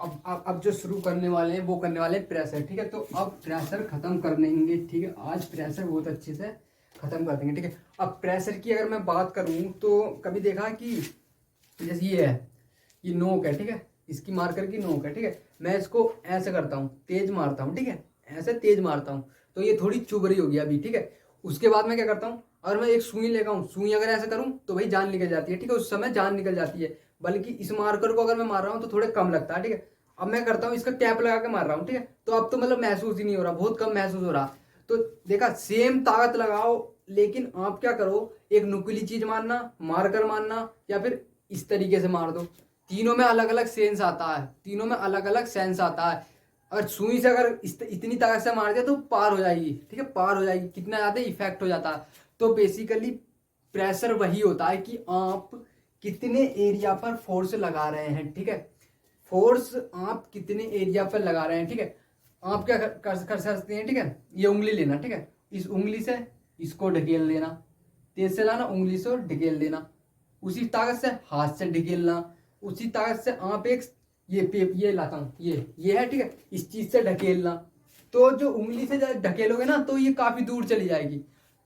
अब जो शुरू करने वाले हैं वो करने वाले हैं प्रेशर, ठीक है। तो अब प्रेशर खत्म कर लेंगे, ठीक है। आज प्रेशर बहुत अच्छे से खत्म कर देंगे, ठीक है। अब प्रेशर की अगर मैं बात करूं तो कभी देखा कि जैसे ये है, ये नोक है, ठीक है। इसकी मार्कर की नोक है, ठीक है। मैं इसको ऐसे करता हूँ, तेज मारता हूँ, ठीक है। ऐसे तेज मारता हूँ तो ये थोड़ी चुभ रही होगी अभी, ठीक है। उसके बाद मैं क्या करता हूँ, अगर मैं एक सुई लेगा हूँ, सुई अगर ऐसे करूँ तो भाई जान निकल जाती है, ठीक है। उस समय जान निकल जाती है। बल्कि इस मार्कर को अगर मैं मार रहा हूँ तो थोड़े कम लगता है, ठीक है। अब मैं करता हूँ इसका कैप लगा के मार रहा हूँ, ठीक है। तो अब तो मतलब महसूस ही नहीं हो रहा, बहुत कम महसूस हो रहा। तो देखा, सेम ताकत लगाओ, लेकिन आप क्या करो, एक नुकीली चीज मारना, मारकर मारना, या फिर इस तरीके से मार दो। तीनों में अलग अलग सेंस आता है, तीनों में अलग अलग सेंस आता है। और सुई से अगर इतनी ताकत से मार दिया तो पार हो जाएगी, ठीक है। पार हो जाएगी, कितना ज्यादा इफेक्ट हो जाता है। तो बेसिकली प्रेशर वही होता है कि आप कितने एरिया पर फोर्स लगा रहे हैं, ठीक है। फोर्स आप कितने एरिया पर लगा रहे हैं, ठीक है। आप क्या कर सकते हैं, ठीक है। ये उंगली लेना, ठीक है। इस उंगली से इसको ढकेल देना, तेज से लाना, उंगली से ढकेल देना। उसी ताकत से हाथ से ढकेलना, उसी ताकत से आप एक ये लाता हूँ, ये है, ठीक है। इस चीज से ढकेलना। तो जो उंगली से ढकेलोगे ना तो ये काफी दूर चली जाएगी।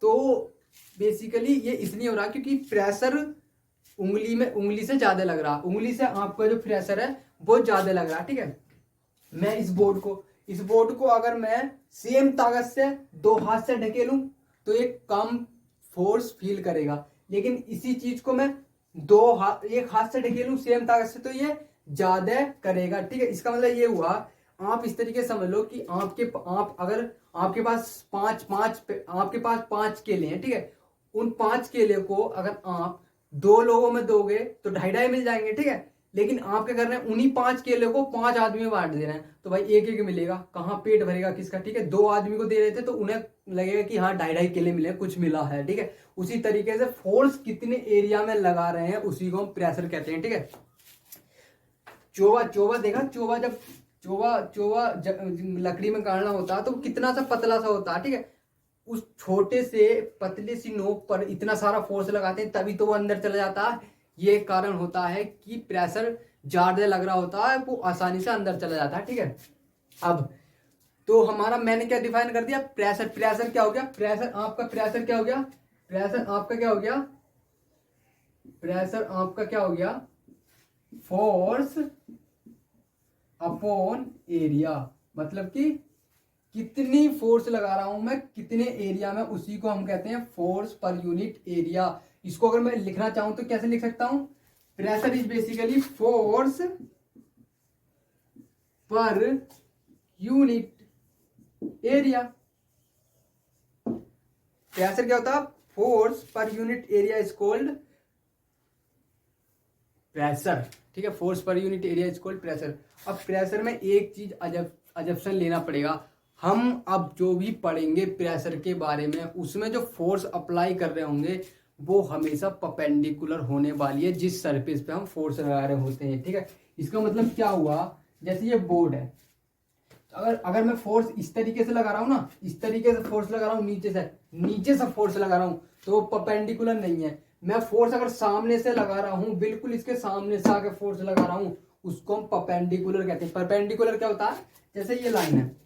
तो बेसिकली ये इसलिए हो रहा है क्योंकि प्रेशर उंगली से ज्यादा लग रहा, उंगली से आपका जो प्रेशर है वो ज्यादा लग रहा, ठीक है। मैं इस बोर्ड को अगर मैं सेम ताकत से दो हाथ से ढकेलूं तो एक कम फोर्स फील करेगा। लेकिन इसी चीज को मैं एक हाथ से ढकेलूं सेम ताकत से तो ये ज्यादा करेगा, ठीक है। इसका मतलब ये हुआ, आप इस तरीके से समझ लो कि आप अगर आपके पास पांच केले हैं, ठीक है। उन पांच केले को अगर आप दो लोगों में दोगे तो ढाई ढाई मिल जाएंगे, ठीक है। लेकिन आप क्या कर रहे हैं, उन्हीं पांच केले को पांच आदमी में बांट दे रहे हैं, तो भाई एक एक मिलेगा, कहाँ पेट भरेगा किसका, ठीक है। दो आदमी को दे रहे थे तो उन्हें लगेगा कि हाँ ढाई ढाई केले मिले, कुछ मिला है, ठीक है। उसी तरीके से फोर्स कितने एरिया में लगा रहे हैं उसी को हम प्रेशर कहते हैं, ठीक है। चोवा चोवा देखा, चोवा जब चोवा चोवा लकड़ी में गाड़ना होता है तो कितना सा पतला सा होता है, ठीक है। उस छोटे से पतले सी नोक पर इतना सारा फोर्स लगाते हैं तभी तो वो अंदर चला जाता है। ये कारण होता है कि प्रेशर ज्यादा लग रहा होता है, वो आसानी से अंदर चला जाता है, ठीक है। अब तो हमारा, मैंने क्या डिफाइन कर दिया, प्रेशर। प्रेशर क्या हो गया, प्रेशर क्या हो गया, प्रेशर आपका क्या हो गया, प्रेशर आपका क्या हो गया, फोर्स अपॉन एरिया। मतलब कि कितनी फोर्स लगा रहा हूं मैं कितने एरिया में, उसी को हम कहते हैं फोर्स पर यूनिट एरिया। इसको अगर मैं लिखना चाहूं तो कैसे लिख सकता हूं, pressure is basically force per unit area. Pressure क्या होता है, force per unit area is called pressure, ठीक है। Force per unit area is called pressure. अब प्रेशर में एक चीज अजप्शन लेना पड़ेगा। हम अब जो भी पढ़ेंगे प्रेशर के बारे में उसमें जो फोर्स अप्लाई कर रहे होंगे वो हमेशा परपेंडिकुलर होने वाली है जिस सरफेस पे हम फोर्स लगा रहे होते हैं, ठीक है। इसका मतलब क्या हुआ, जैसे ये बोर्ड है, तो अगर मैं फोर्स इस तरीके से लगा रहा हूँ ना, इस तरीके से फोर्स लगा रहा हूँ, नीचे से फोर्स लगा रहा हूँ तो वो परपेंडिकुलर नहीं है। मैं फोर्स अगर सामने से लगा रहा हूँ, बिल्कुल इसके सामने से आके फोर्स लगा रहा हूँ, उसको हम परपेंडिकुलर कहते हैं। परपेंडिकुलर क्या होता है, जैसे ये लाइन है,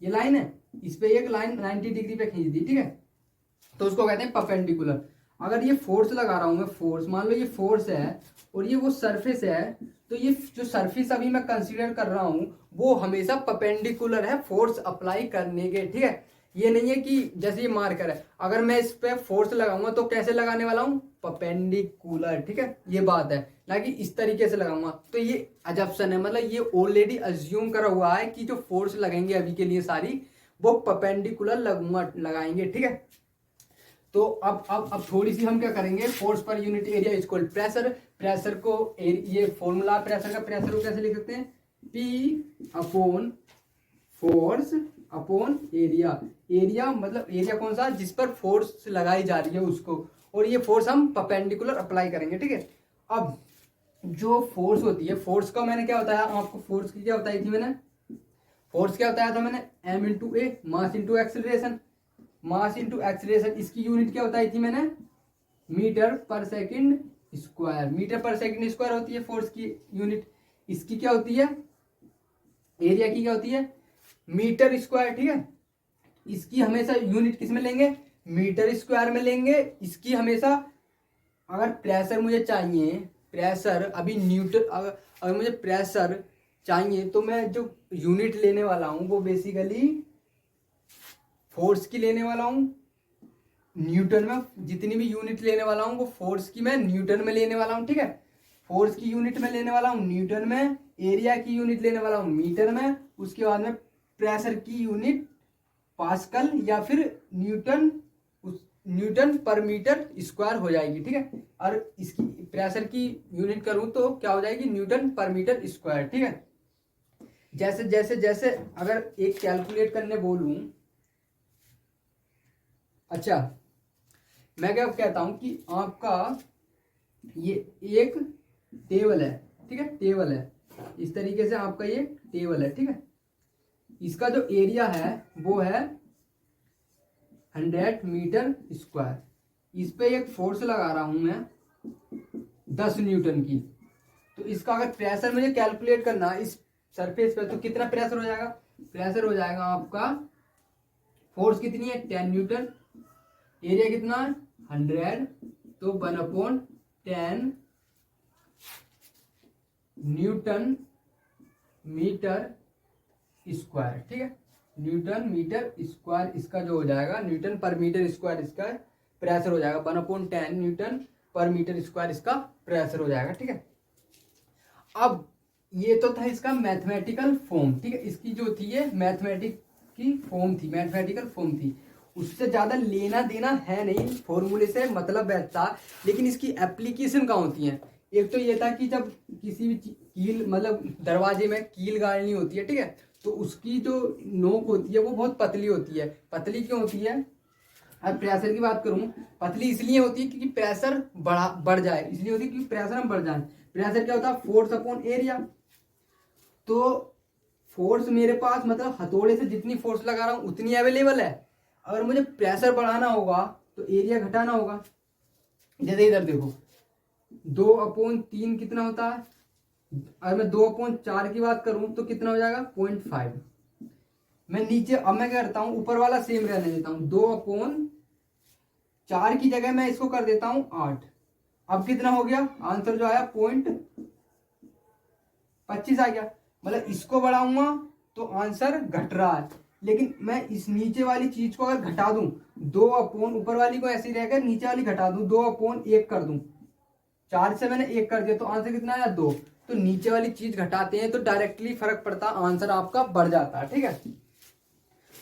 ये लाइन है, इस पे एक लाइन 90 डिग्री पे खींच दी, ठीक है, तो उसको कहते हैं परपेंडिकुलर। अगर ये फोर्स लगा रहा हूं मैं, फोर्स मान लो ये फोर्स है और ये वो सरफेस है, तो ये जो सरफेस अभी मैं कंसीडर कर रहा हूं वो हमेशा परपेंडिकुलर है फोर्स अप्लाई करने के, ठीक है। ये नहीं है कि जैसे ये मार्कर है, अगर मैं इस पे फोर्स लगाऊंगा तो कैसे लगाने वाला हूं, परपेंडिकुलर, ठीक है। ये बात है ना कि इस तरीके से लगाऊंगा, तो ये अजप्शन है। मतलब ये ऑलरेडी अज्यूम करा हुआ है कि जो फोर्स लगेंगे अभी के लिए सारी वो परपेंडिकुलर लगाएंगे, ठीक है। तो अब थोड़ी सी हम क्या करेंगे, force per unit area is equal pressure. Pressure को ये फॉर्मूला प्रेशर का, प्रेशर को कैसे लिख सकते हैं, P upon force upon area. Area मतलब एरिया कौन सा, जिस पर फोर्स लगाई जा रही है उसको, और ये फोर्स हम परपेंडिकुलर अप्लाई करेंगे, ठीक है। अब जो फोर्स होती है, फोर्स का मैंने क्या बताया आपको, फोर्स की क्या बताई थी मैंने, फोर्स क्या बताया था मैंने, m into a, mass into acceleration. Mass into acceleration, इसकी यूनिट क्या बताई थी मैंने, metre per second square. Metre per second square होती है फोर्स की यूनिट। इसकी क्या होती है, एरिया की क्या होती है, मीटर स्क्वायर, ठीक है। इसकी हमेशा यूनिट किस में लेंगे, मीटर स्क्वायर में लेंगे। इसकी हमेशा, अगर प्रेशर मुझे चाहिए, प्रेशर अभी न्यूटन, अगर मुझे प्रेशर चाहिए तो मैं जो यूनिट लेने वाला हूं वो बेसिकली फोर्स की लेने वाला हूं, न्यूटन में। जितनी भी यूनिट लेने वाला हूं वो फोर्स की मैं न्यूटन में लेने वाला हूं, ठीक है। फोर्स की यूनिट में लेने वाला हूं न्यूटन में, एरिया की यूनिट लेने वाला हूं मीटर में, उसके बाद में प्रेशर की यूनिट पास्कल या फिर न्यूटन, न्यूटन पर मीटर स्क्वायर हो जाएगी, ठीक है। और इसकी प्रेशर की यूनिट करूं तो क्या हो जाएगी, न्यूटन पर मीटर स्क्वायर, ठीक है। जैसे जैसे जैसे अगर एक कैलकुलेट करने बोलूं, अच्छा मैं क्या कहता हूं कि आपका ये एक टेबल है, ठीक है, टेबल है, इस तरीके से आपका ये टेबल है, ठीक है। इसका जो एरिया है वो है 100 मीटर स्क्वायर। इस पे एक फोर्स लगा रहा हूं मैं 10 न्यूटन की। तो इसका अगर प्रेशर मुझे कैलकुलेट करना इस सरफेस पे तो कितना प्रेशर हो जाएगा, प्रेशर हो जाएगा आपका, फोर्स कितनी है 10 न्यूटन, एरिया कितना 100, तो 1/10 न्यूटन मीटर स्क्वायर, ठीक है। न्यूटन मीटर स्क्वायर इसका जो हो जाएगा, न्यूटन पर मीटर स्क्वायर इसका प्रेशर हो जाएगा, 1/10 न्यूटन पर मीटर स्क्वायर इसका प्रेशर हो जाएगा, ठीक है। अब ये तो था इसका मैथमेटिकल फॉर्म, ठीक है। इसकी जो थी ये मैथमेटिक की फॉर्म थी, मैथमेटिकल फॉर्म थी, उससे ज्यादा लेना देना है नहीं, फॉर्मूले से मतलब बैठता। लेकिन इसकी एप्लीकेशन कहाँ होती है, एक तो ये था कि जब किसी भी कील, मतलब दरवाजे में कील गाड़नी होती है, ठीक है, तो उसकी जो नोक होती है वो बहुत पतली होती है। पतली क्यों होती है, अब प्रेशर की बात करूं, पतली इसलिए होती है क्योंकि प्रेशर बढ़ जाए, इसलिए होती है क्योंकि प्रेशर हम बढ़ जाए। प्रेशर क्या होता है, फोर्स अपॉन एरिया। तो फोर्स मेरे पास, मतलब हथौड़े से जितनी फोर्स लगा रहा हूं उतनी अवेलेबल है। अगर मुझे प्रेशर बढ़ाना होगा तो एरिया घटाना होगा। जैसे इधर देखो 2/3 कितना होता है, अगर मैं 2/4 की बात करूं तो कितना हो जाएगा 0.5। मैं नीचे, अब मैं क्या करता हूं, ऊपर वाला सेम रहने देता हूं, 2/4 की जगह मैं इसको कर देता हूं 8। अब कितना हो गया, आंसर जो आया 0.25 आ गया। मतलब इसको बढ़ाऊंगा तो आंसर घट रहा है, लेकिन मैं इस नीचे वाली चीज को अगर घटा दूं, ऊपर वाली को ऐसे ही रहेगा, नीचे वाली घटा दूं, 2/1 कर दूं, 4 से मैंने 1 कर दिया तो आंसर कितना आया 2। तो नीचे वाली चीज घटाते हैं तो डायरेक्टली फर्क पड़ता, आंसर आपका बढ़ जाता है, ठीक है।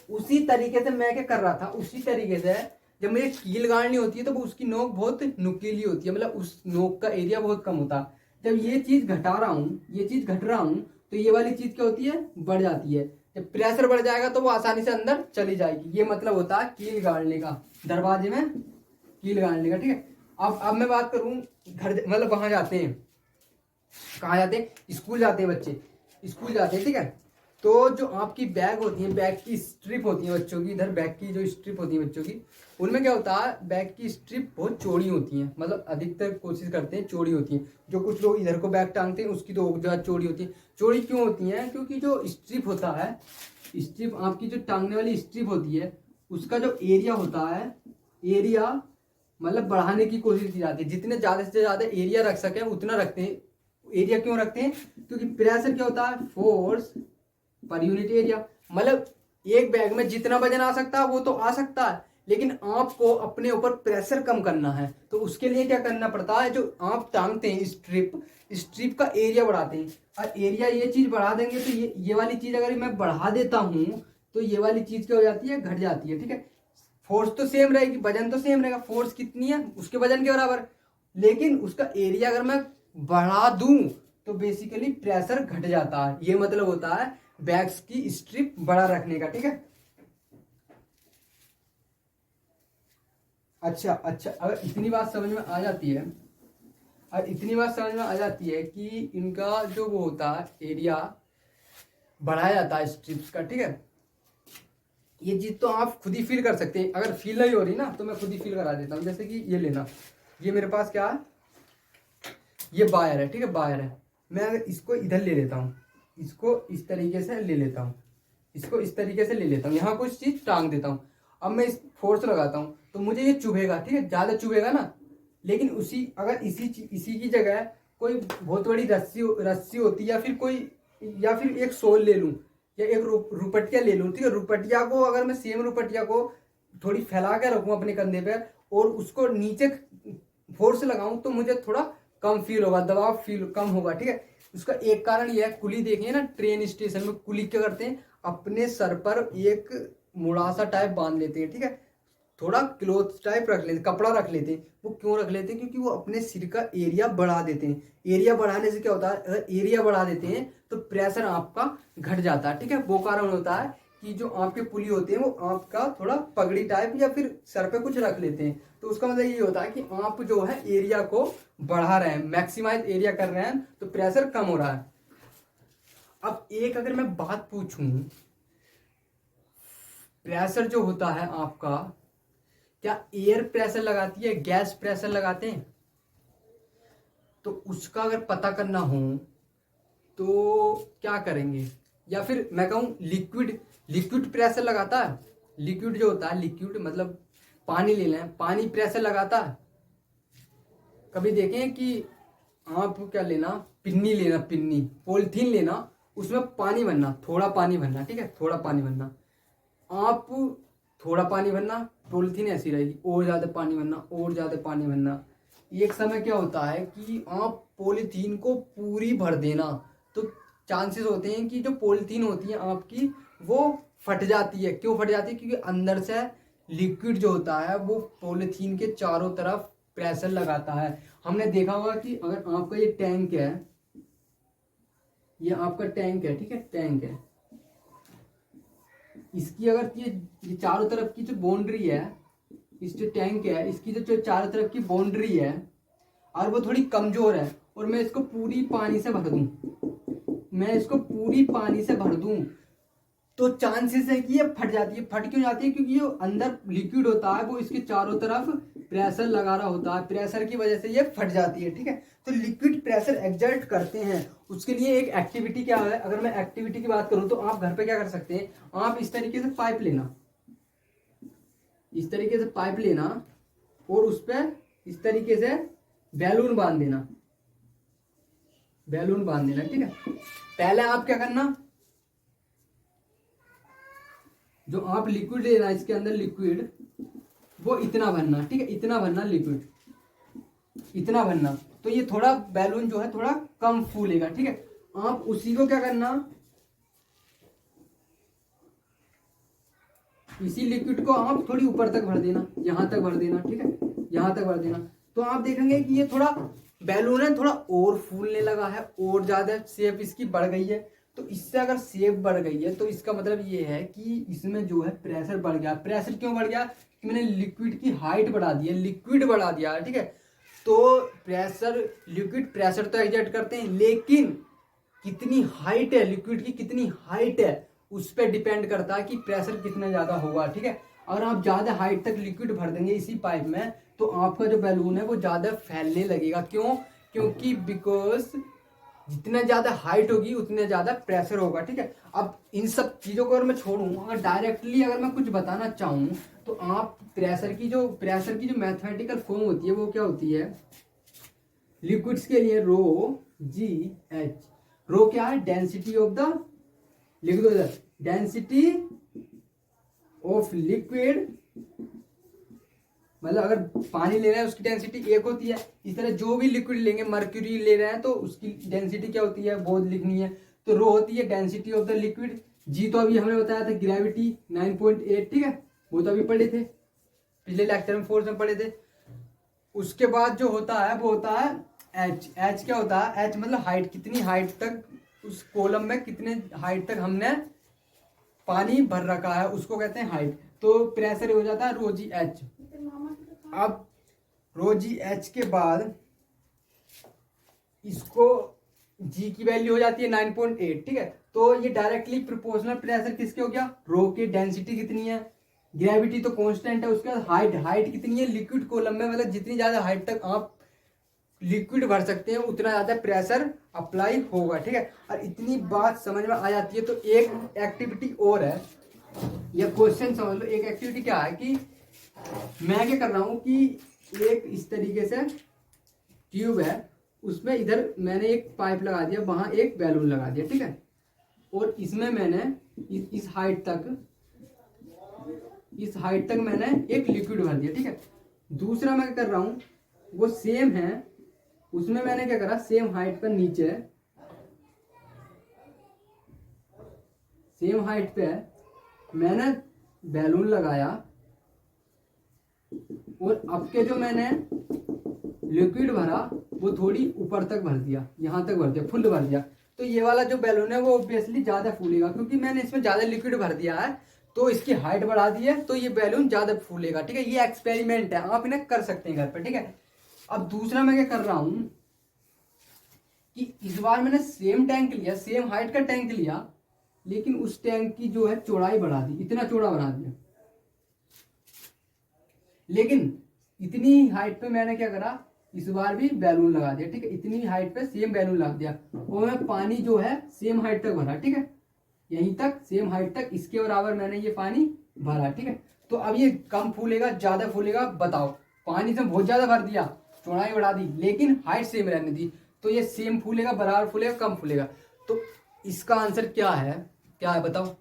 उसी तरीके से मैं क्या कर रहा था, उसी तरीके से जब मुझे कील गाड़नी होती है तो उसकी नोक बहुत नुकीली होती है, मतलब उस नोक का एरिया बहुत कम होता है। जब ये चीज घटा रहा हूँ, ये चीज घट रहा हूँ, तो ये वाली चीज क्या होती है, बढ़ जाती है। जब प्रेशर बढ़ जाएगा तो वो आसानी से अंदर चली जाएगी। ये मतलब होता है कील गाड़ने का, दरवाजे में कील गाड़ने का, ठीक है। अब मैं बात करूं, घर मतलब वहां जाते हैं, कहाँ जाते हैं, स्कूल जाते हैं बच्चे, स्कूल जाते हैं, ठीक है। तो जो आपकी बैग होती है, बैग की स्ट्रिप होती है बच्चों की, इधर बैग की जो स्ट्रिप होती है बच्चों की, उनमें क्या होता है, बैग की स्ट्रिप बहुत चौड़ी होती है, मतलब अधिकतर कोशिश करते हैं चौड़ी होती है। जो कुछ लोग इधर को बैग टांगते हैं उसकी तो जो है चौड़ी होती है। चौड़ी क्यों होती है, क्योंकि जो स्ट्रिप होता है, स्ट्रिप आपकी जो टांगने वाली स्ट्रिप होती है, उसका जो एरिया होता है, एरिया मतलब बढ़ाने की कोशिश की जाती है। जितने ज्यादा से ज्यादा एरिया रख सके उतना रखते हैं। एरिया क्यों रखते हैं, क्योंकि प्रेशर क्या होता है, फोर्स पर यूनिट एरिया। मतलब एक बैग में जितना वजन आ सकता है वो तो आ सकता है, लेकिन आपको अपने ऊपर प्रेशर कम करना है तो उसके लिए क्या करना पड़ता है, जो आप टांगते हैं स्ट्रिप का एरिया बढ़ाते हैं। और एरिया ये चीज बढ़ा देंगे तो ये वाली चीज अगर मैं बढ़ा देता हूं तो ये वाली चीज क्या हो जाती है, घट जाती है, ठीक है। फोर्स तो सेम रहेगी, वजन तो सेम रहेगा, फोर्स कितनी है उसके वजन के बराबर, लेकिन उसका एरिया अगर मैं बढ़ा दूं तो बेसिकली प्रेशर घट जाता है। ये मतलब होता है बैग्स की स्ट्रिप बड़ा रखने का, ठीक है। अच्छा, अगर इतनी बात समझ में आ जाती है, और इतनी बात समझ में आ जाती है कि इनका जो वो होता है एरिया बढ़ाया जाता है स्ट्रिप्स का, ठीक है। ये चीज तो आप खुद ही फील कर सकते हैं। अगर फील नहीं हो रही ना तो मैं खुद ही फील करा देता हूँ। जैसे कि ये लेना, ये मेरे पास क्या है, ये वायर है, ठीक है, वायर है। मैं अगर इसको इधर ले लेता हूँ, इसको इस तरीके से ले लेता हूँ, इसको इस तरीके से ले लेता हूँ, यहाँ कुछ चीज टांग देता हूँ, अब मैं इस फोर्स लगाता हूँ तो मुझे ये चुभेगा, ठीक है, ज्यादा चुभेगा ना। लेकिन अगर इसी की जगह कोई बहुत बड़ी रस्सी रस्सी होती, या फिर एक सोल ले लूं, या एक रुपटिया ले लूं, ठीक है, रुपटिया को अगर मैं सेम रुपटिया को थोड़ी फैला के रखूं अपने कंधे पे और उसको नीचे फोर्स लगाऊं तो मुझे थोड़ा कम फील होगा, दबाव फील कम होगा, ठीक है। उसका एक कारण यह है, कुली देखिए ना, ट्रेन स्टेशन में कुली क्या करते हैं, अपने सर पर एक मुड़ासा टाइप बांध लेते हैं, ठीक है, थोड़ा क्लोथ टाइप रख लेते, कपड़ा रख लेते हैं। वो क्यों रख लेते हैं? क्योंकि वो अपने सिर का एरिया बढ़ा देते हैं। एरिया बढ़ाने से क्या होता है, अगर एरिया बढ़ा देते हैं तो प्रेशर आपका घट जाता है, ठीक है। वो कारण होता है कि जो आपके पुली होते हैं वो आपका थोड़ा पगड़ी टाइप या फिर सर पे कुछ रख लेते हैं, तो उसका मतलब ये होता है कि आप जो है एरिया को बढ़ा रहे हैं, मैक्सिमाइज एरिया कर रहे हैं, तो प्रेशर कम हो रहा है। अब एक अगर मैं बात पूछूं, प्रेशर जो होता है आपका, क्या एयर प्रेशर लगाती है, गैस प्रेशर लगाते हैं? तो उसका अगर पता करना हो तो क्या करेंगे? या फिर मैं कहूं लिक्विड प्रेशर लगाता है। लिक्विड जो होता है, लिक्विड मतलब पानी ले लें, पानी प्रेशर लगाता है। कभी देखें कि आप क्या लेना, पिन्नी लेना, पिन्नी पॉलिथीन लेना, उसमें पानी भरना, थोड़ा पानी भरना, ठीक है, थोड़ा पानी भरना, आप थोड़ा पानी भरना, पॉलिथीन ऐसी रहेगी, और ज्यादा पानी भरना, और ज्यादा पानी भरना। एक समय क्या होता है कि आप पॉलिथीन को पूरी भर देना, तो चांसेस होते हैं कि जो पॉलिथीन होती है आपकी वो फट जाती है। क्यों फट जाती है? क्योंकि अंदर से लिक्विड जो होता है वो पॉलिथीन के चारों तरफ प्रेशर लगाता है। हमने देखा होगा कि अगर आपका ये टैंक है, ये आपका टैंक है, ठीक है, टैंक है, इसकी अगर ये चारों तरफ की जो बाउंड्री है, इस जो टैंक है इसकी जो चारों तरफ की बाउंड्री है और वो थोड़ी कमजोर है, और मैं इसको पूरी पानी से भर दूं, मैं इसको पूरी पानी से भर दूं, तो चांसेस है कि ये फट जाती है। फट क्यों जाती है? क्योंकि जो अंदर लिक्विड होता है वो इसके चारों तरफ प्रेशर लगा रहा होता है, प्रेशर की वजह से ये फट जाती है, ठीक है। तो लिक्विड प्रेशर एक्सर्ट करते हैं, उसके लिए एक एक्टिविटी क्या है। अगर मैं एक्टिविटी की बात करूं तो आप घर पे क्या कर सकते हैं, आप इस तरीके से पाइप लेना, इस तरीके से पाइप लेना और उस पर इस तरीके से बैलून बांध देना, बैलून बांध देना, ठीक है। पहले आप क्या करना, जो आप लिक्विड लेना, इसके अंदर लिक्विड वो इतना भरना, ठीक है, इतना भरना लिक्विड, इतना भरना, तो ये थोड़ा बैलून जो है थोड़ा कम फूलेगा, ठीक है। आप उसी को क्या करना, इसी लिक्विड को आप थोड़ी ऊपर तक भर देना, यहां तक भर देना, ठीक है, यहां तक भर देना, तो आप देखेंगे कि ये थोड़ा बैलून है थोड़ा और फूलने लगा है, और ज्यादा शेप इसकी बढ़ गई है। तो इससे अगर शेप बढ़ गई है तो इसका मतलब ये है कि इसमें जो है प्रेशर बढ़ गया। प्रेशर क्यों बढ़ गया? कि मैंने लिक्विड की हाइट बढ़ा दी है, लिक्विड बढ़ा दिया, ठीक है। तो प्रेशर, लिक्विड प्रेशर तो एग्जर्ट करते हैं, लेकिन कितनी हाइट है लिक्विड की, कितनी हाइट है उस पर डिपेंड करता है कि प्रेशर कितना ज्यादा होगा, ठीक है। अगर आप ज्यादा हाइट तक लिक्विड भर देंगे इसी पाइप में तो आपका जो बैलून है वो ज्यादा फैलने लगेगा। क्यों? क्योंकि बिकॉज जितना ज्यादा हाइट होगी उतने ज्यादा प्रेशर होगा, ठीक है। अब इन सब चीजों को अगर मैं छोड़ूं, अगर डायरेक्टली अगर मैं कुछ बताना चाहूं तो आप प्रेशर की जो मैथमेटिकल फॉर्म होती है वो क्या होती है, लिक्विड्स के लिए रो जी एच। रो क्या है? डेंसिटी ऑफ द, लिख दो इधर, डेंसिटी ऑफ लिक्विड, मतलब अगर पानी ले रहे हैं उसकी डेंसिटी एक होती है, इस तरह जो भी लिक्विड लेंगे, मर्क्यूरी ले रहे हैं तो उसकी डेंसिटी क्या होती है वो लिखनी है, तो रो होती है डेंसिटी ऑफ द लिक्विड। जी तो अभी हमने बताया था ग्रेविटी 9.8, ठीक है, वो तो अभी पढ़े थे पिछले लेक्चर में, फोर्स में पढ़े थे। उसके बाद जो होता है वो होता है एच। एच क्या होता है? एच मतलब हाइट, कितनी हाइट तक उस कॉलम में कितने हाइट तक हमने पानी भर रखा है उसको कहते हैं हाइट। तो प्रेशर हो जाता है रो जी एच। अब रो जी एच के बाद इसको जी की वैल्यू हो जाती है 9.8, ठीक है। तो ये डायरेक्टली प्रोपोर्शनल प्रेशर किसके हो गया? रो के। डेंसिटी कितनी है? ग्रेविटी तो कांस्टेंट है, उसके बाद हाइट, हाइट कितनी है लिक्विड कॉलम में, मतलब जितनी ज्यादा हाइट तक आप लिक्विड भर सकते हैं उतना ज़्यादा प्रेशर अप्लाई होगा, ठीक है। और इतनी बात समझ में आ जाती है तो एक एक्टिविटी और है, यह क्वेश्चन समझ लो। एक एक्टिविटी क्या है कि मैं क्या कर रहा हूँ कि एक इस तरीके से ट्यूब है, उसमें इधर मैंने एक पाइप लगा दिया, वहां एक बैलून लगा दिया, ठीक है। और इसमें मैंने इस हाइट तक मैंने एक लिक्विड भर दिया, ठीक है। दूसरा मैं क्या कर रहा हूँ, वो सेम है, उसमें मैंने क्या करा, सेम हाइट पर नीचे, सेम हाइट पे मैंने बैलून लगाया और अब के जो मैंने लिक्विड भरा वो थोड़ी ऊपर तक भर दिया, यहां तक भर दिया, फुल भर दिया। तो ये वाला जो बैलून है वो ऑब्वियसली ज्यादा फूलेगा, क्योंकि मैंने इसमें ज्यादा लिक्विड भर दिया है तो इसकी हाइट बढ़ा दी है, तो ये बैलून ज्यादा फूलेगा, ठीक है। ये एक्सपेरिमेंट है, आप इन्हें कर सकते हैं घर पर, ठीक है। अब दूसरा मैं क्या कर रहा हूं कि इस बार मैंने सेम टैंक लिया, सेम हाइट का टैंक लिया, लेकिन उस टैंक की जो है चौड़ाई बढ़ा दी, इतना चौड़ा बना दिया। लेकिन इतनी हाइट पे मैंने क्या करा, इस बार भी बैलून लगा दिया, ठीक है। इतनी हाइट पे सेम बैलून लगा दिया और मैं पानी जो है सेम हाइट तक भरा, ठीक है। यहीं तक सेम हाइट तक इसके बराबर मैंने ये पानी भरा, ठीक है। तो अब ये कम फूलेगा ज्यादा फूलेगा बताओ। पानी से बहुत ज्यादा भर दिया, चौड़ाई बढ़ा दी, लेकिन हाइट सेम रहने दी, तो ये सेम फूलेगा, बराबर फूलेगा, कम फूलेगा। तो इसका आंसर क्या है बताओ।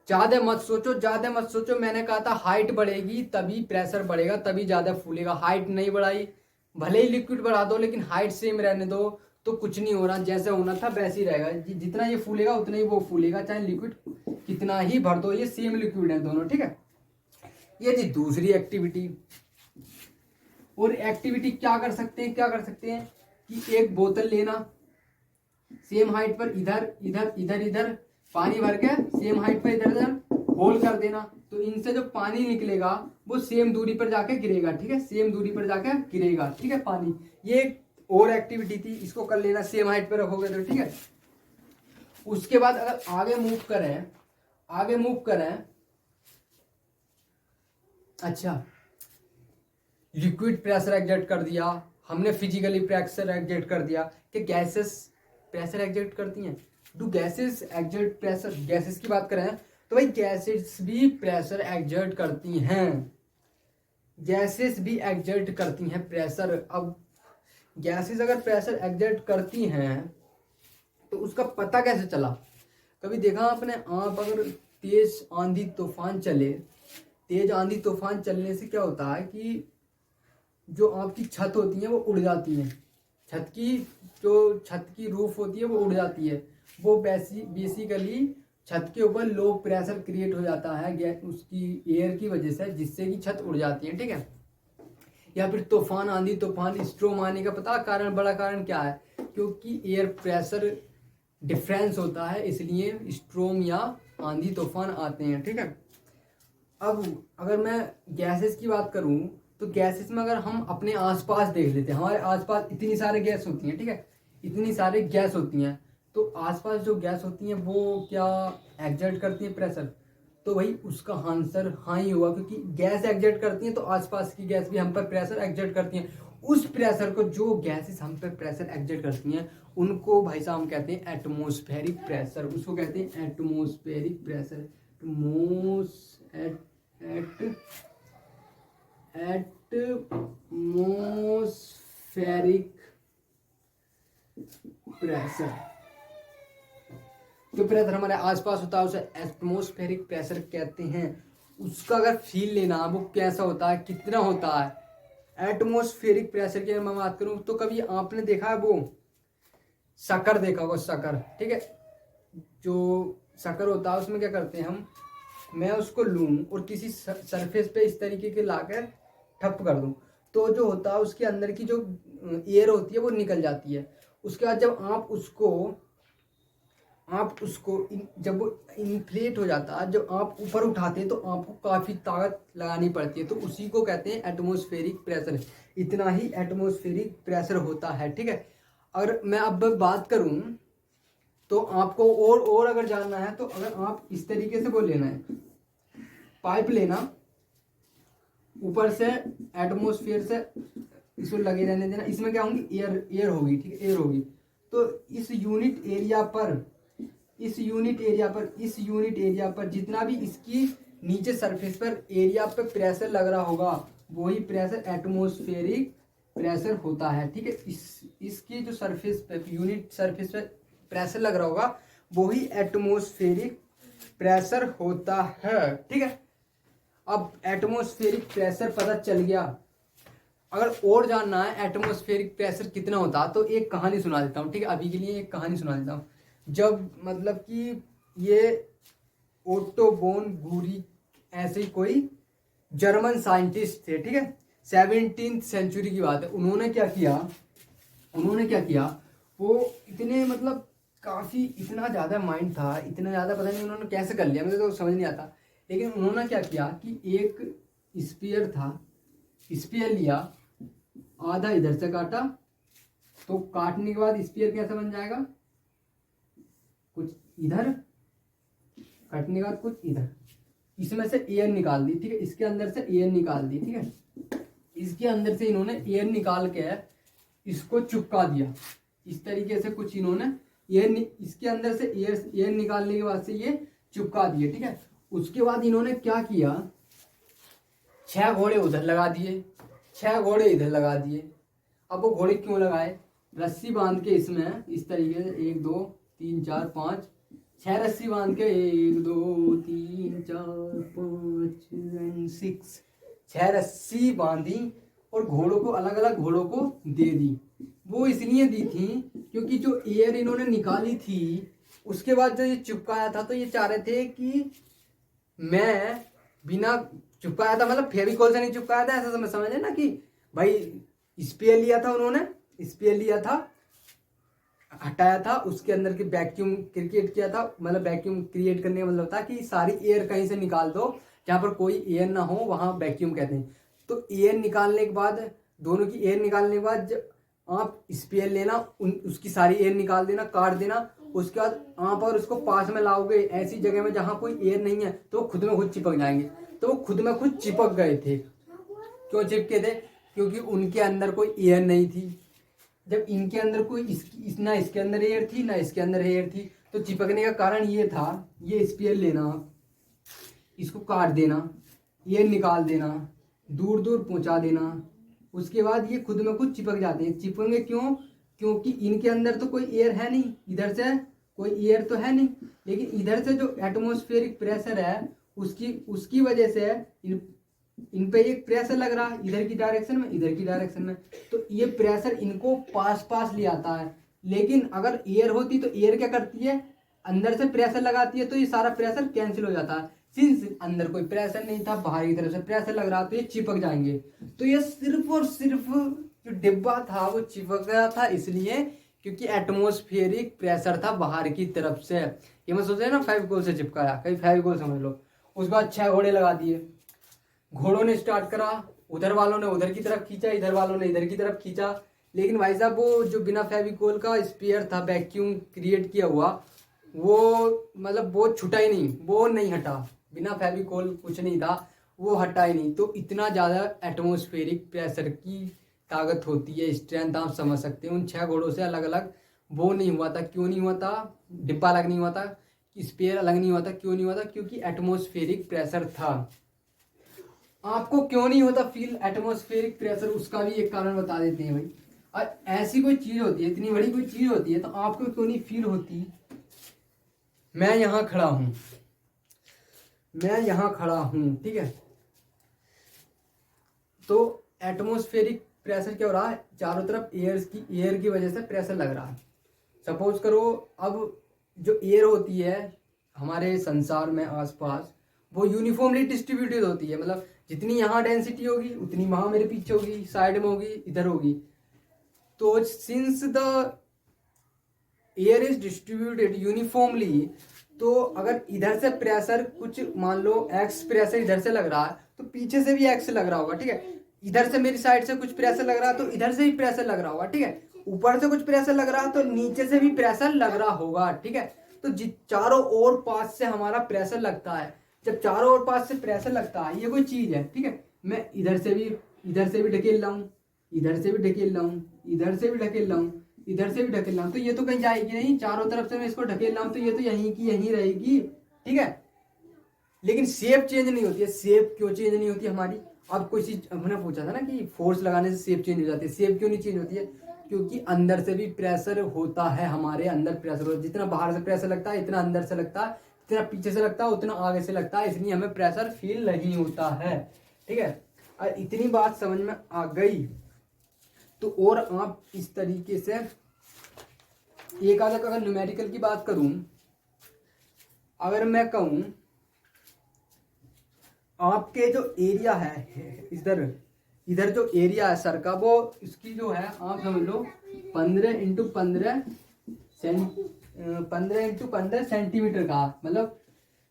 ज्यादा मत सोचो, मैंने कहा था हाइट बढ़ेगी तभी प्रेशर बढ़ेगा, तभी ज्यादा फूलेगा। हाइट नहीं बढ़ाई, भले ही लिक्विड बढ़ा दो लेकिन हाइट सेम रहने दो, तो कुछ नहीं हो रहा, जैसे होना था वैसे ही रहेगा। जितना ये फूलेगा उतना ही वो फूलेगा, चाहे लिक्विड कितना ही भर दो, ये सेम लिक्विड है दोनों, ठीक है। ये थी दूसरी एक्टिविटी। और एक्टिविटी क्या कर सकते हैं कि एक बोतल लेना, सेम हाइट पर इधर पानी भर के सेम हाइट पर इधर होल कर देना, तो इनसे जो पानी निकलेगा वो सेम दूरी पर जाके गिरेगा, ठीक है। सेम दूरी पर जाके गिरेगा, ठीक है, पानी। ये एक और एक्टिविटी थी, इसको कर लेना, सेम हाइट पर रखोगे तो, ठीक है। उसके बाद अगर आगे मूव करें, अच्छा, लिक्विड प्रेशर एग्जर्ट कर दिया हमने, फिजिकली प्रेशर एग्जर्ट कर दिया कि गैसेस प्रेशर एग्जर्ट करती हैं। Do gases exert pressure? Gases की बात करें तो भाई गैसेस भी प्रेशर एग्जर्ट करती हैं, गैसेस भी एग्जर्ट करती हैं प्रेशर। अब गैसेस अगर प्रेशर एग्जर्ट करती हैं तो उसका पता कैसे चला? कभी देखा आपने, आप अगर तेज आंधी तूफान चलने से क्या होता है कि जो आपकी छत होती है वो उड़ जाती है, छत की रूफ होती है वो उड़ जाती है। वो बेसिकली छत के ऊपर लो प्रेशर क्रिएट हो जाता है उसकी एयर की वजह से, जिससे कि छत उड़ जाती है, ठीक है। या फिर तूफान, आंधी तूफान, स्ट्रोम आने का बड़ा कारण क्या है? क्योंकि एयर प्रेशर डिफरेंस होता है, इसलिए स्ट्रोम या आंधी तूफान आते हैं, ठीक है। अब अगर मैं गैसेस की बात करूं तो गैसेस में अगर हम अपने आसपास देख लेते हैं, हमारे आसपास इतनी सारे गैस होती हैं, ठीक है, इतनी सारे गैस होती हैं, तो आसपास जो गैस होती हैं वो क्या एग्जर्ट करती हैं प्रेशर? तो वही उसका आंसर हाँ ही हुआ, क्योंकि गैस एग्जर्ट करती हैं तो आसपास की गैस भी हम पर प्रेशर एग्जर्ट करती हैं। उस प्रेशर को, जो गैसेस हम पर प्रेशर एग्जर्ट करती हैं, उनको भाई साहब हम कहते हैं एटमॉस्फेरिक प्रेशर, उसको कहते हैं एटमॉस्फेरिक प्रेशर। एटमॉस्फेरिक प्रेशर, जो प्रेशर हमारे आसपास होता है उसे एटमॉस्फेरिक प्रेशर कहते हैं। उसका अगर फील लेना, वो कैसा होता है, कितना होता है। एटमॉस्फेरिक प्रेशर की अगर मैं बात करूं तो कभी आपने देखा है वो शक्कर, देखा होगा शक्कर, ठीक है। जो शक्कर होता है उसमें क्या करते हैं हम, मैं उसको लूं और किसी सरफेस पे इस तरीके के लाकर ठप कर दूं, तो जो होता है उसके अंदर की जो एयर होती है वो निकल जाती है। उसके बाद जब आप उसको जब वो इन्फ्लेट हो जाता है, जब आप ऊपर उठाते हैं तो आपको काफ़ी ताकत लगानी पड़ती है, तो उसी को कहते हैं एटमॉस्फेरिक प्रेशर। इतना ही एटमॉस्फेरिक प्रेशर होता है, ठीक है। अगर मैं अब बात करूं तो आपको और अगर जानना है तो अगर आप इस तरीके से वो लेना है, पाइप लेना, ऊपर से एटमॉस्फेयर से इसको लगे रहने देना। इसमें क्या होंगी, एयर होगी, ठीक है, एयर होगी। तो इस यूनिट एरिया पर जितना भी इसकी नीचे सरफेस पर एरिया पे प्रेशर लग रहा होगा, वही प्रेशर एटमॉस्फेरिक प्रेशर होता है, ठीक है। इसकी जो सरफेस पे, यूनिट सरफेस पे प्रेशर लग रहा होगा, वही एटमॉस्फेरिक प्रेशर होता है, ठीक है। अब एटमॉस्फेरिक प्रेशर पता चल गया। अगर और जानना है एटमॉस्फेरिक प्रेशर कितना होता, तो एक कहानी सुना देता हूँ, ठीक है। अभी के लिए एक कहानी सुना देता हूँ। जब मतलब कि ये ओटो बोन गुरी ऐसे ही कोई जर्मन साइंटिस्ट थे, ठीक है, 17th सेंचुरी की बात है। उन्होंने क्या किया, वो इतने मतलब काफ़ी इतना ज़्यादा माइंड था, इतना ज़्यादा पता नहीं उन्होंने कैसे कर लिया, मुझे तो समझ नहीं आता। लेकिन उन्होंने क्या किया कि एक स्पीयर लिया, आधा इधर से काटा, तो काटने के बाद स्पीयर कैसा बन जाएगा, कुछ इधर, काटने के बाद कुछ इधर। इसमें से एयर निकाल दी, ठीक है, इसके अंदर से एयर निकाल दी, ठीक है। इसके अंदर से इन्होंने एयर निकाल के इसको चिपका दिया, इस तरीके से कुछ इन्होंने इसके अंदर से एयर निकालने के बाद से ये चिपका दिए, ठीक है। उसके बाद इन्होंने क्या किया, 6 घोड़े उधर लगा दिए, 6 घोड़े इधर लगा दिए। अब वो घोड़े क्यों लगाए, रस्सी बांध के इसमें इस तरीके से 1 2 3 4 5 6 रस्सी बांध के 1 2 3 4 5 6 6 रस्सी बांधी और घोड़ों को अलग अलग घोड़ों को दे दी। वो इसलिए दी थी क्योंकि जो एयर इन्होंने निकाली थी उसके बाद जो ये चिपकाया था, तो ये चाह रहे थे कि मैं बिना चिपकाया था, मतलब फेविकोल से नहीं चिपकाया था, ऐसा समझे ना कि भाई स्पेयर लिया था उन्होंने, स्पेयर लिया था, हटाया था, उसके अंदर की वैक्यूम क्रिएट किया था। मतलब वैक्यूम क्रिएट करने का मतलब था कि सारी एयर कहीं से निकाल दो, जहाँ पर कोई एयर ना हो वहाँ वैक्यूम कहते हैं। तो एयर निकालने के बाद, दोनों की एयर निकालने के बाद आप स्पेयर लेना, उसकी सारी एयर निकाल देना, काट देना। उसके बाद आप और उसको पास में लाओगे ऐसी जगह में जहाँ कोई एयर नहीं है, तो वो खुद में खुद चिपक जाएंगे। तो वो खुद में खुद चिपक गए थे। क्यों चिपके थे, क्योंकि उनके अंदर कोई एयर नहीं थी। जब इनके अंदर कोई ना इसके अंदर एयर थी ना इसके अंदर एयर थी, तो चिपकने का कारण ये था, ये स्पेयर लेना, इसको काट देना, एयर निकाल देना, दूर दूर पहुंचा देना। उसके बाद ये खुद में खुद चिपक जाते हैं। चिपकेंगे क्यों, क्योंकि इनके अंदर तो कोई एयर है नहीं, इधर से कोई एयर तो है नहीं, लेकिन इधर से जो एटमॉस्फेरिक प्रेशर है उसकी वजह से इन पे एक प्रेशर लग रहा है, इधर की डायरेक्शन में, इधर की डायरेक्शन में। तो ये प्रेशर इनको पास पास ले आता है। लेकिन अगर एयर होती तो एयर क्या करती है, अंदर से प्रेशर लगाती है, तो ये सारा प्रेशर कैंसिल हो जाता है। सिंस अंदर कोई प्रेशर नहीं था, बाहर की तरफ से प्रेशर लग रहा, तो ये चिपक जाएंगे। तो ये सिर्फ और सिर्फ जो डिब्बा था वो चिपक गया था इसलिए क्योंकि एटमॉस्फेरिक प्रेशर था बाहर की तरफ से। ये मैं सोच रहा ना फेविकोल से चिपकाया, कहीं फेविकोल समझ लो। उसके बाद 6 घोड़े लगा दिए, घोड़ों ने स्टार्ट करा, उधर वालों ने उधर की तरफ खींचा, इधर वालों ने इधर की तरफ खींचा। लेकिन भाई साहब वो जो बिना फेविकोल का स्पेयर था वैक्यूम क्रिएट किया हुआ, वो मतलब वो छुटा ही नहीं, वो नहीं हटा। बिना फेविकोल कुछ नहीं था, वो हटा ही नहीं। तो इतना ज़्यादा एटमॉस्फेरिक प्रेशर की ताकत होती है, स्ट्रेंथ आप समझ सकते हैं। उन 6 घोड़ों से अलग अलग वो नहीं हुआ था। क्यों नहीं हुआ था, डिब्बा अलग नहीं हुआ था, स्पेयर अलग नहीं हुआ था। क्यों नहीं हुआ था, क्योंकि एटमॉस्फेरिक प्रेशर था। आपको क्यों नहीं होता फील एटमॉस्फेरिक प्रेशर, उसका भी एक कारण बता देते हैं भाई। और ऐसी कोई चीज होती है, इतनी बड़ी कोई चीज होती है, तो आपको क्यों नहीं फील होती। मैं यहाँ खड़ा हूँ, ठीक है। तो एटमॉस्फेरिक प्रेशर क्या हो रहा है, चारों तरफ एयर की वजह से प्रेशर लग रहा है। सपोज करो अब जो एयर होती है हमारे संसार में आसपास, वो यूनिफॉर्मली डिस्ट्रीब्यूटेड होती है। मतलब जितनी यहाँ डेंसिटी होगी उतनी वहाँ मेरे पीछे होगी, साइड में होगी, इधर होगी। तो since the air is distributed uniformly, तो अगर इधर से प्रेशर कुछ मान लो एक्स प्रेशर इधर से लग रहा है, तो पीछे से भी एक्स लग रहा होगा, ठीक है। इधर से मेरी साइड से कुछ प्रेशर लग रहा है, तो इधर से भी प्रेशर लग रहा होगा, ठीक है। ऊपर से कुछ प्रेशर लग रहा है, तो नीचे से भी प्रेशर लग रहा होगा, ठीक है। तो चारों ओर पास से हमारा प्रेशर लगता है। जब चारों ओर पास से प्रेशर लगता है, ये कोई चीज है, ठीक है। मैं इधर से भी ढकेल रहा हूँ, इधर से भी ढकेल रहा हूँ, इधर से भी ढकेल रहा हूँ, इधर से भी ढकेल रहा हूँ, तो ये तो कहीं जाएगी नहीं। चारों तरफ से मैं इसको ढकेल रहा हूँ तो ये तो यहीं की यहीं रहेगी, ठीक है। लेकिन शेप चेंज नहीं होती है। शेप क्यों चेंज नहीं होती हमारी? अब कोई चीज हमने पूछा था ना कि फोर्स लगाने से शेप चेंज हो जाती है, शेप क्यों नहीं चेंज होती है? क्योंकि अंदर से भी प्रेशर होता है, हमारे अंदर प्रेशर होता है। जितना बाहर से प्रेशर लगता है इतना अंदर से लगता है, जितना पीछे से लगता है उतना आगे से लगता है, इसलिए हमें प्रेशर फील नहीं होता है, ठीक है। और इतनी बात समझ में आ गई तो और आप इस तरीके से एक आधा अगर न्यूमेरिकल की बात करूं, अगर मैं कहूं आपके जो एरिया है इधर, इधर जो एरिया है सर का, वो इसकी जो है आप समझ लो 15x15 15x15 सेंटीमीटर का, मतलब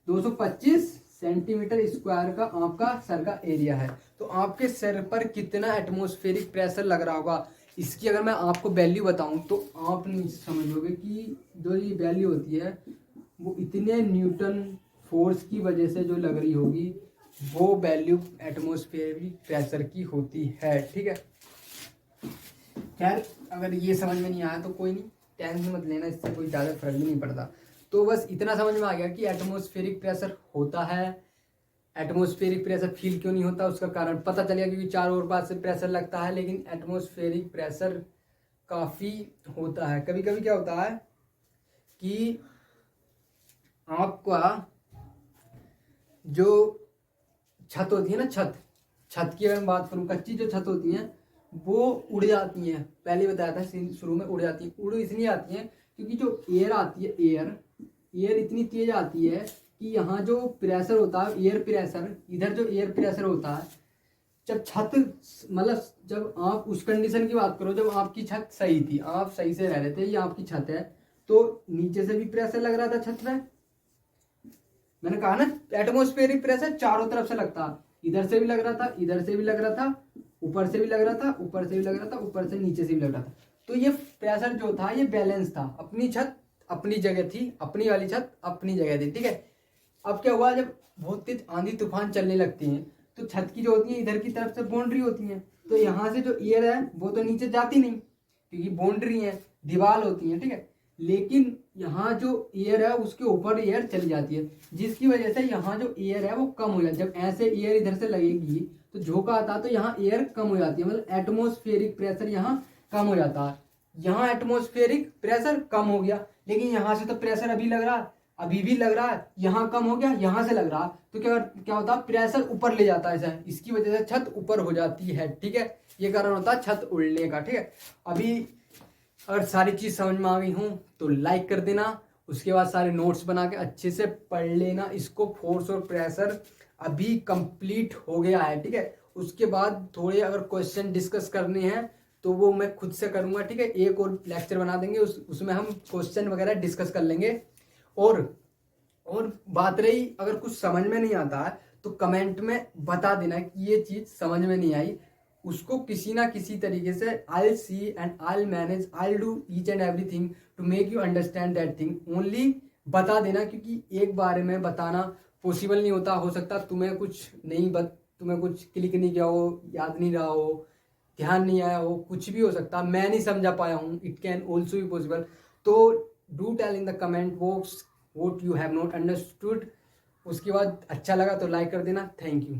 225 सेंटीमीटर स्क्वायर का आपका सर का एरिया है। तो आपके सर पर कितना एटमॉस्फेरिक प्रेशर लग रहा होगा, इसकी अगर मैं आपको वैल्यू बताऊं तो आप नहीं समझोगे कि जो ये वैल्यू होती है वो इतने न्यूटन फोर्स की वजह से जो लग रही होगी, वो वैल्यू एटमॉस्फेरिक प्रेशर की होती है, ठीक है। खैर अगर ये समझ में नहीं आया तो कोई नहीं, टेंशन मत लेना, इससे कोई ज़्यादा फर्क भी नहीं पड़ता। तो बस इतना समझ में आ गया कि एटमॉस्फेरिक प्रेशर होता है। एटमॉस्फेरिक प्रेशर फील क्यों नहीं होता उसका कारण पता चलेगा, क्योंकि चारों ओर पास से प्रेशर लगता है, लेकिन एटमॉस्फेरिक प्रेशर काफ़ी होता है। कभी कभी क्या होता है कि आपका जो छत होती है ना, छत की अगर मैं बात करूँ, कच्ची जो छत होती हैं वो उड़ जाती हैं। पहले बताया था शुरू में, उड़ जाती हैं। उड़ इसलिए आती हैं क्योंकि जो एयर आती है, एयर इतनी तेज आती है कि यहाँ जो प्रेशर होता है, एयर प्रेशर, इधर जो एयर प्रेशर होता है, जब छत मतलब जब आप उस कंडीशन की बात करो जब आपकी छत सही थी, आप सही से रह रहे थे, ये आपकी छत है, तो नीचे से भी प्रेशर लग रहा था छत पे। मैंने कहा ना एटमॉस्फेरिक प्रेशर चारों तरफ से लगता, इधर से भी लग रहा था, इधर से भी लग रहा था, ऊपर से भी लग रहा था, ऊपर से भी लग रहा था, ऊपर से नीचे से भी लग रहा था। तो ये प्रेशर जो था ये बैलेंस था, अपनी छत अपनी जगह थी, अपनी वाली छत अपनी जगह थी, ठीक है। अब क्या हुआ, जब बहुत तेज आंधी तूफान चलने लगती हैं तो छत की जो होती है इधर की तरफ से बाउंड्री होती है, तो यहाँ से जो एयर है वो तो नीचे जाती नहीं क्योंकि बाउंड्री है, दीवार होती है, ठीक है। लेकिन यहाँ जो एयर है उसके ऊपर एयर चली जाती है, जिसकी वजह से यहाँ जो एयर है वो कम हो जाती है। जब ऐसे एयर इधर से लगेगी तो झोंका आता है तो यहाँ एयर कम हो जाती है, मतलब एटमॉस्फेरिक प्रेशर यहाँ कम हो जाता है। यहाँ एटमॉस्फेरिक प्रेशर कम हो गया, लेकिन यहाँ से तो प्रेशर अभी लग रहा है, अभी भी लग रहा है, यहाँ कम हो गया, यहाँ से लग रहा, तो क्या क्या होता है, प्रेशर ऊपर ले जाता है ऐसा, इसकी वजह से छत ऊपर हो जाती है, ठीक है। ये कारण होता है छत उड़ने का, ठीक है। अभी अगर सारी चीज समझ में आ गई हूँ तो लाइक कर देना, उसके बाद सारे नोट्स बना के अच्छे से पढ़ लेना इसको। फोर्स और प्रेशर अभी कंप्लीट हो गया है, ठीक है। उसके बाद थोड़े अगर क्वेश्चन डिस्कस करने हैं तो वो मैं खुद से करूंगा, ठीक है। एक और लेक्चर बना देंगे, उसमें हम क्वेश्चन वगैरह डिस्कस कर लेंगे। और बात रही अगर कुछ समझ में नहीं आता है तो कमेंट में बता देना कि ये चीज समझ में नहीं आई, उसको किसी ना किसी तरीके से I'll see and I'll manage, I'll do each and everything to make you understand that thing, only बता देना, क्योंकि एक बारे में बताना पॉसिबल नहीं होता। हो सकता तुम्हें कुछ तुम्हें कुछ क्लिक नहीं किया हो, याद नहीं रहा हो, ध्यान नहीं आया हो, कुछ भी हो सकता, मैं नहीं समझा पाया हूँ, it can also be possible. तो do tell in the comment box what you have not understood. उसके बाद अच्छा लगा तो लाइक कर देना। Thank you.